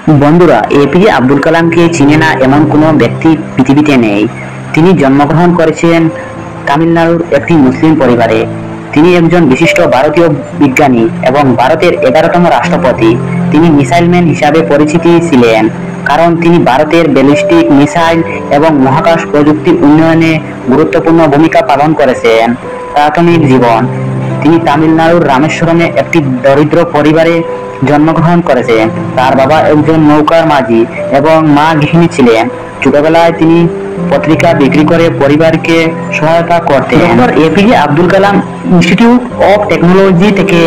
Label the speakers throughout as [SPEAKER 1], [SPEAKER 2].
[SPEAKER 1] বন্ধুরা, এপিজে আব্দুল কালামকে চিনে না এমন কোনো ব্যক্তি পৃথিবীতে নেই। তিনি জন্মগ্রহণ করেছিলেন তামিলনাড়ুর একটি মুসলিম পরিবারে। তিনি একজন বিশিষ্ট ভারতীয় বিজ্ঞানী এবং ভারতের 11তম রাষ্ট্রপতি। তিনি মিসাইলম্যান হিসাবে পরিচিতি ছিলেন কারণ তিনি ভারতের ব্যালিস্টিক মিসাইল এবং মহাকাশ প্রযুক্তি উন্নয়নে গুরুত্বপূর্ণ ভূমিকা পালন করেছেন। প্রাথমিক জীবন: তিনি তামিলনাড়ুর রামেশ্বরমে একটি দরিদ্র পরিবারে জন্মগ্রহণ করেছেন। তার বাবা একজন নৌকার মাঝি এবং মা গৃহিণী ছিলেন। ছোটবেলায় তিনি পত্রিকা বিক্রি করে পরিবারকে সহায়তা করতেন। Doctor APJ Abdul Kalam institute of technology থেকে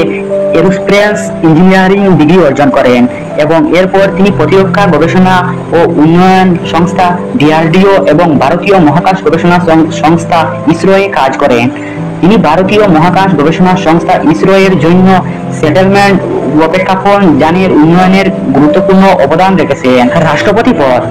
[SPEAKER 1] এরোস্পেস ইঞ্জিনিয়ারিং ডিগ্রি অর্জন করেন এবং এরপর তিনি প্রতিরক্ষা গবেষণা ও উন্নয়ন সংস্থা ডিআরডিও এবং ভারতীয় মহাকাশ গবেষণা সংস্থা ইসরোয়ে কাজ করেন। তিনি ভারতীয় মহাকাশ গবেষণা সংস্থা ইসরো এর জন্য সেটেলমেন্ট অপেক্ষাপন যানের উন্নয়নের গুরুত্বপূর্ণ অবদান রেখেছেন। রাষ্ট্রপতি পদ: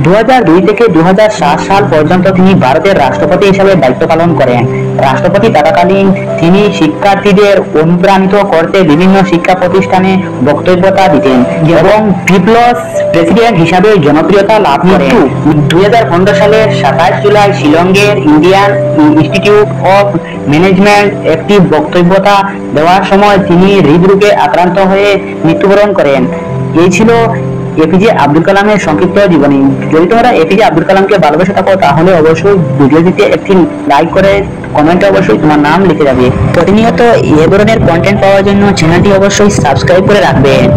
[SPEAKER 1] 2002 থেকে 2007 সাল পর্যন্ত তিনি ভারতের রাষ্ট্রপতি হিসেবে দায়িত্ব পালন করেন। রাষ্ট্রপতি থাকাকালীন তিনি শিক্ষার্থীদের অনুপ্রাণিত করতে বিভিন্ন শিক্ষা প্রতিষ্ঠানে বক্তব্যতা দিতেন এবং পিপলস প্রেসিডেন্ট হিসাবে জনপ্রিয়তা লাভ করেন। 2015 সালের 27 জুলাই শিলংয়ের ইন্ডিয়ান ইনস্টিটিউট অফ ম্যানেজমেন্ট একটি বক্তব্যতা দেওয়ার সময় তিনি হৃদরোগে আক্রান্ত হয়ে মৃত্যুবরণ করেন। এই ছিল এপিজে আব্দুল কালামের সংক্ষিপ্ত জীবনী। যদি তোমরা এপিজে আব্দুল কালামকে ভালোবেসে থাকো তাহলে অবশ্যই ভিডিওটিতে একটি লাইক করে কমেন্টে অবশ্যই তোমার নাম লিখে যাবে। প্রতিনিয়ত এ ধরনের কন্টেন্ট পাওয়ার জন্য চ্যানেলটি অবশ্যই সাবস্ক্রাইব করে রাখবেন।